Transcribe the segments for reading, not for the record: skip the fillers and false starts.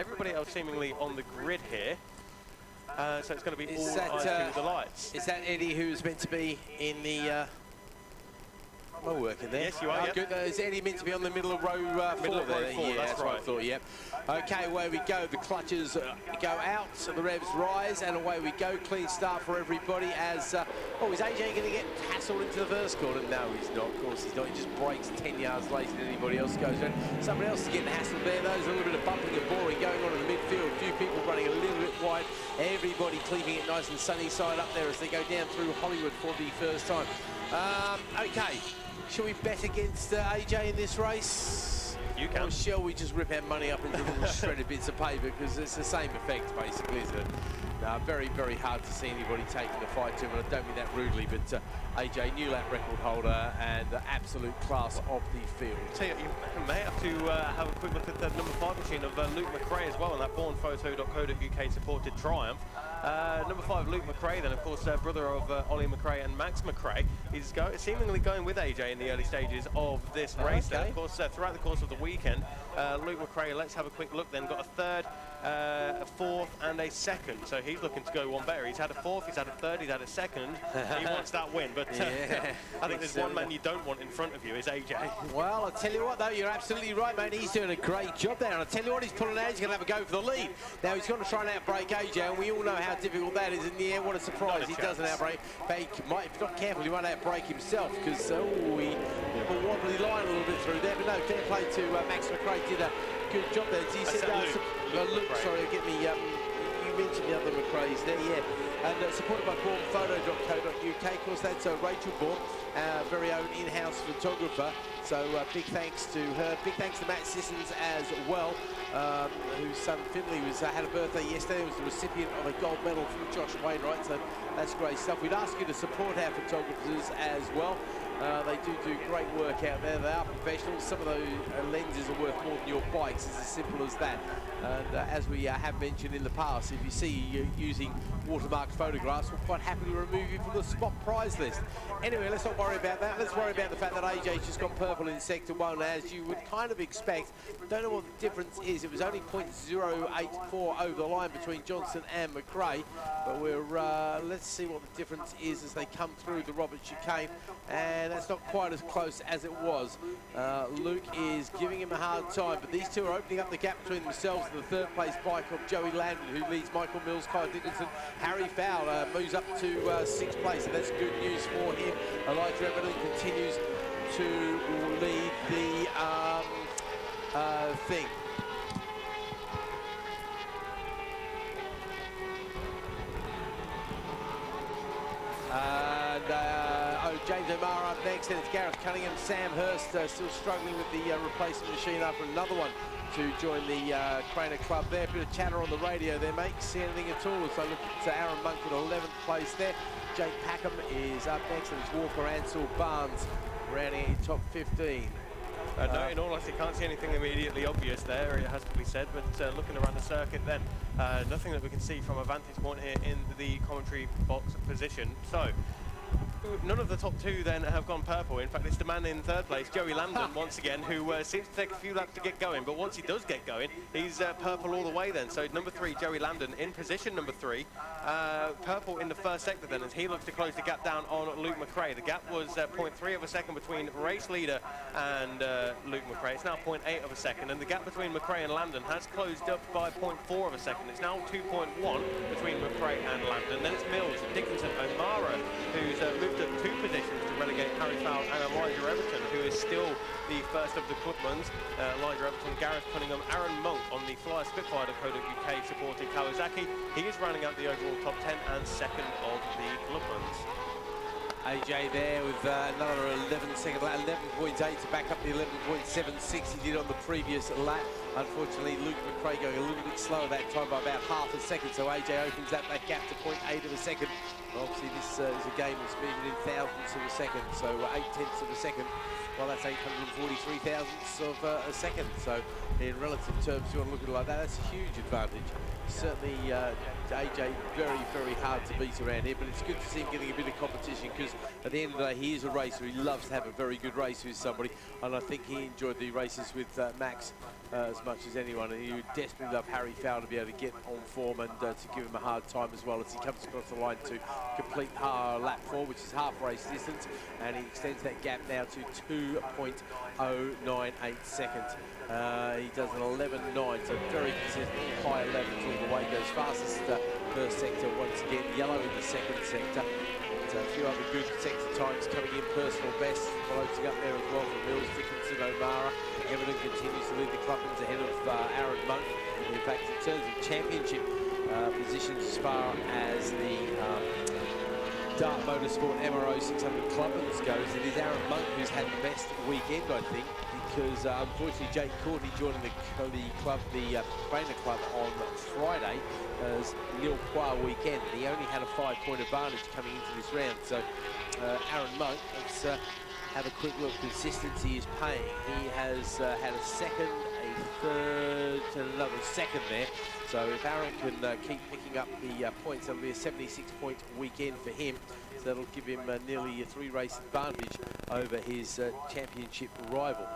everybody else seemingly on the grid here. So it's going to be all eyes to the lights. Is that Eddie who's meant to be in the... Am I working there? Yes, you are. Yep. Good. Is Eddie meant to be on the middle of row 4 there? Four, Yeah, that's right. I thought, yep. Okay, away we go. The clutches go out, so the revs rise, and away we go. Clean start for everybody as... oh, is AJ going to get hassled into the first corner? No, he's not. Of course, he's not. He just brakes 10 yards later than anybody else goes around. Somebody else is getting hassled there. There's a little bit of bumping and boring going on in the midfield. A few people running a little bit wide. Everybody keeping it nice and sunny side up there as they go down through Hollywood for the first time. Okay. Shall we bet against AJ in this race? You can. Or shall we just rip our money up into little shredded bits of paper? Because it's the same effect, basically, isn't it? Very, very hard to see anybody taking the fight to him, and I don't mean that rudely, but AJ, new lap record holder and absolute class of the field. So you may have to have a quick look at the number 5 machine of Luke McRae as well, and that bornphoto.co.uk supported Triumph. Number 5, Luke McRae, then of course brother of Ollie McRae and Max McRae, is seemingly going with AJ in the early stages of this race. Okay. Then, of course, throughout the course of the weekend, Luke McRae, let's have a quick look then, got a third, a fourth and a second. So he's looking to go one better. He's had a fourth, he's had a third, he's had a second. He wants that win, but yeah, I think there's one man you don't want in front of you is AJ. Well, I tell you what, though, you're absolutely right, mate. He's doing a great job there, and I tell you what, he's pulling out. He's going to have a go for the lead. Now, he's got to try and outbrake AJ, and we all know how difficult that is in the air. What a surprise. He doesn't outbrake. But he might, if not careful, he won't outbrake himself, because he a wobbly line a little bit through there. But no, fair play to Max McRae. Did a good job there. He said, Luke, sorry, get me... you mentioned the other McRae's there, yeah. And supported by bornphoto.co.uk. Of course, that's Rachel Bourne, our very own in-house photographer. So big thanks to her. Big thanks to Matt Sissons as well, whose son Finley had a birthday yesterday. He was the recipient of a gold medal from Josh Wainwright. So that's great stuff. We'd ask you to support our photographers as well. They do great work out there. They are professionals. Some of those lenses are worth more than your bikes. It's as simple as that. And as we have mentioned in the past, if you see you using watermarked photographs, we'll quite happily remove you from the spot prize list. Anyway, let's not worry about that. Let's worry about the fact that AJ's just gone purple in Sector 1, as you would kind of expect. Don't know what the difference is. It was only 0.084 over the line between Johnson and McRae. But we're let's see what the difference is as they come through the Robert chicane. And that's not quite as close as it was. Luke is giving him a hard time, but these two are opening up the gap between themselves and the third place bike of Joey Landon, who leads Michael Mills, Kyle Dickinson. Harry Fowler moves up to 6th place, and that's good news for him. Elijah Everton continues to lead the thing. And James O'Mara up next, and it's Gareth Cunningham. Sam Hurst still struggling with the replacement machine after another one to join the Craner Club there. Bit of chatter on the radio there, mate. See anything at all? So look at Aaron Monk in 11th place there. Jake Packham is up next, and it's Walker Ansell Barnes rounding in top 15. No, in all honesty, can't see anything immediately obvious there, it has to be said, but looking around the circuit then, nothing that we can see from a vantage point here in the commentary box position. So, none of the top two then have gone purple. In fact, it's the man in 3rd place, Joey Landon, once again, who seems to take a few laps to get going, but once he does get going, he's purple all the way then. So number 3, Joey Landon, in position number 3, purple in the first sector then, as he looks to close the gap down on Luke McRae. The gap was 0.3 of a second between race leader and Luke McRae. It's now 0.8 of a second, and the gap between McRae and Landon has closed up by 0.4 of a second. It's now 2.1 between McRae and Landon. Then it's Mills, Dickinson, O'Mara, who's moved up 2 positions to relegate Harry Fowler and Elijah Everton, who is still the first of the Clubmans. Elijah Everton, Gareth Cunningham, Aaron Monk on the Flyer Spitfire.co.uk supported Kawasaki. He is rounding out the overall top 10 and 2nd of the Clubmans. AJ there with another 11-second lap, 11.8 to back up the 11.76 he did on the previous lap. Unfortunately, Luke McRae going a little bit slower that time by about half a second, so AJ opens up that gap to 0.8 of a second. Obviously, this is a game that's measured in thousandths of a second, so 8/10 of a second. Well, that's 843 thousandths of a second. So, in relative terms, if you want to look at it like that, that's a huge advantage. Certainly, AJ very, very hard to beat around here, but it's good to see him getting a bit of competition, because at the end of the day, he is a racer. He loves to have a very good race with somebody, and I think he enjoyed the races with Max as much as anyone, and you would desperately love Harry Fowler to be able to get on form and to give him a hard time as well as he comes across the line to complete lap 4, which is half race distance, and he extends that gap now to 2.098 seconds. He does an 11.9, so very consistent, high 11s all the way. Goes fastest first sector once again, yellow in the second sector. A few other good sector times coming in, personal best floating up there as well for Mills, Dickinson, O'Mara. Everton continues to lead the Clubmans ahead of Aaron Monk. In fact, in terms of championship positions as far as the Dart Motorsport MRO600 Clubmans goes, it is Aaron Monk who's had the best weekend, I think, because unfortunately Jake Courtney joining the trainer club on Friday as Lille Poir weekend, and he only had a 5-point advantage coming into this round. So Aaron Monk, let's have a quick look. Consistency is paying. He has had a second, a third, and another second there. So if Aaron can keep picking up the points, that'll be a 76-point weekend for him. So that'll give him nearly a 3-race advantage over his championship rival.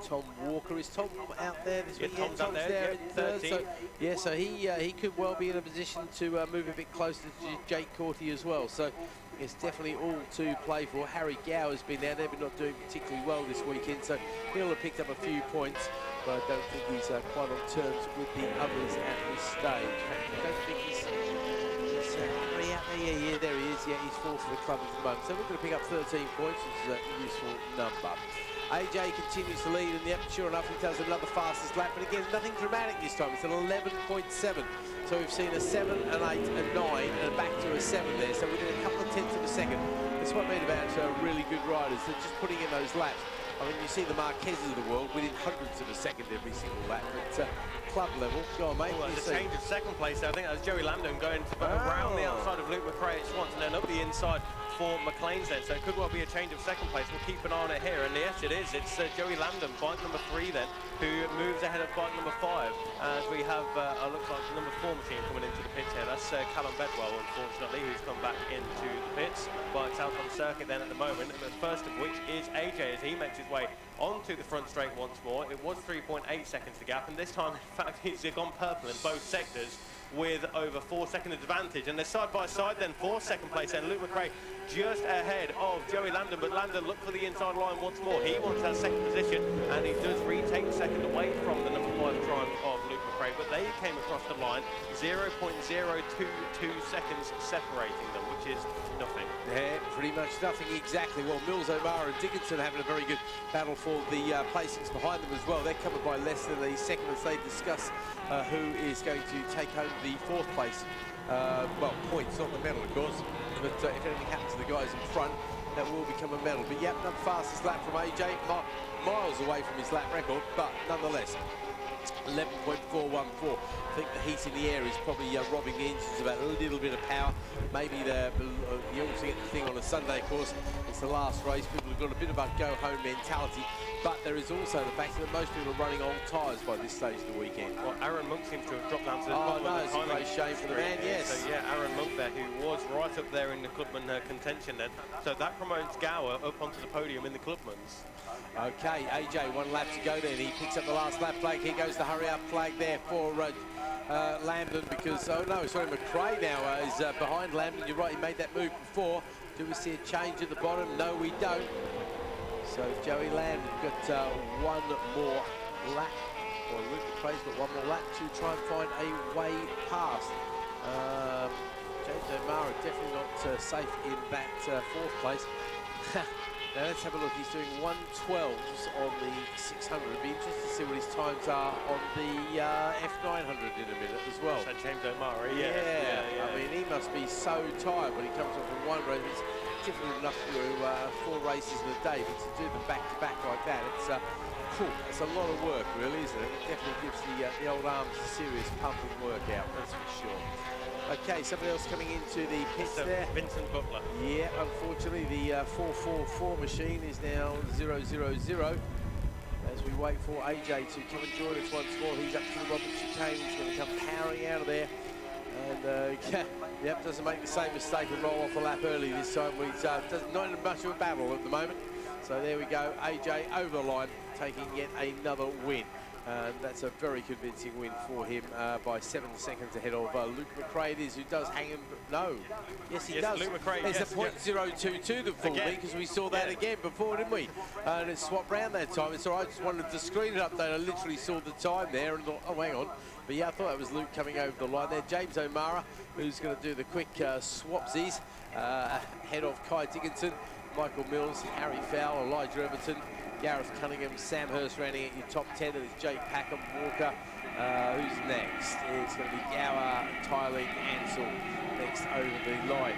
Tom Walker, is Tom out there this week? Tom's out there, in third. So, yeah, so he could well be in a position to move a bit closer to Jake Courtney as well. So it's definitely all to play for. Harry Gow has been out there, but not doing particularly well this weekend. So he'll have picked up a few points, but I don't think he's quite on terms with the others at this stage. I don't think he's Harry out there. Yeah, there he is. Yeah, he's fourth for the club at the moment. So we're going to pick up 13 points, which is a useful number. AJ continues to lead, and yep, sure enough, he does another fastest lap, but again, nothing dramatic this time. It's an 11.7. So we've seen a 7, an 8, a 9, and back to a 7 there. So within a couple of tenths of a second. That's what I mean about really good riders. They're just putting in those laps. I mean, you see the Marquezes of the world within hundredths of a second every single lap. But club level, go on, mate. Well, there's a change of second place there. I think that was Joey Lambden going around the outside of Luke McRae at Swans and then up the inside for McLean's then. So it could well be a change of second place. We'll keep an eye on it here. And yes, it is. It's Joey Lambden, bike number 3 then, who moves ahead of bike number 5. As we have, looks like the number 4 machine coming into the pits here. That's Callum Bedwell, unfortunately, who's come back into the pits. Bike's out on circuit then at the moment. And the first of which is AJ as he makes his way onto the front straight once more. It was 3.8 seconds to gap, and this time, in fact, he's gone purple in both sectors with over 4 second advantage. And they're side by side then for second place, and Luke McRae just ahead of Joey Lambden, but Lambden looked for the inside line once more. He wants that second position, and he does retake the second away from the number 5 triumph of Luke McRae, but they came across the line 0.022 seconds separating them, which is nothing. Yeah, pretty much nothing exactly. Well, Mills, O'Mara and Dickinson having a very good battle for the placings behind them as well. They're covered by less than the second as they discuss who is going to take home the 4th place. Well, points, not the medal, of course. But if anything happens to the guys in front, that will become a medal. But yep, the fastest lap from AJ, miles away from his lap record, but nonetheless, 11.414. I think the heat in the air is probably robbing the engines of a little bit of power. Maybe you also get the thing on a Sunday, of course. It's the last race. People have got a bit of a go-home mentality. But there is also the fact that most people are running on tyres by this stage of the weekend. Well, Aaron Monk seems to have dropped down to the bottom of the it's a great shame for the man, yes. So, yeah, Aaron Monk there, who was right up there in the Clubman contention then. So that promotes Gower up onto the podium in the Clubmans. Okay, AJ, 1 lap to go then. He picks up the last lap flag. Here goes the hurry-up flag there for Lambden because, oh no, sorry, McRae now is behind Lambden. You're right, he made that move before. Do we see a change at the bottom? No, we don't. So Joey Lambden got 1 more lap, or Luke McRae's got 1 more lap to try and find a way past. James O'Mara definitely not safe in that 4th place. Now let's have a look. He's doing 112s on the 600. It'd be interesting to see what his times are on the F900 in a minute as well. So James O'Mara, yeah. I mean, he must be so tired when he comes off from 1 race. It's difficult enough to do 4 races in a day, but to do them back-to-back like that, it's a lot of work, really, isn't it? It definitely gives the old arms a serious pumping workout, that's for sure. Okay, somebody else coming into the pits there. Vincent Butler. Yeah, unfortunately, the 444 machine is now 000. As we wait for AJ to come and join us once more, he's up to the Robert chicane. He's going to come powering out of there. And, yep, doesn't make the same mistake and roll off a lap early this time. He's not in much of a battle at the moment. So there we go, AJ over the line, taking yet another win. And that's a very convincing win for him by 7 seconds ahead of Luke McRae it is, who does hang him. No, yes he does. Luke McRae, there's yes, a .022 to fool me, because we saw that again before, didn't we? And it swapped round that time. So I just wanted the screen update. I literally saw the time there and thought, oh, hang on. But yeah, I thought that was Luke coming over the line there. James O'Mara, who's going to do the quick swapsies ahead of Kai Dickinson, Michael Mills, Harry Fowler, Elijah Everton, Gareth Cunningham, Sam Hurst rounding at your top 10. There's Jake Packham, Walker. Who's next? It's going to be Gower, Tyling, Ansell next over the line.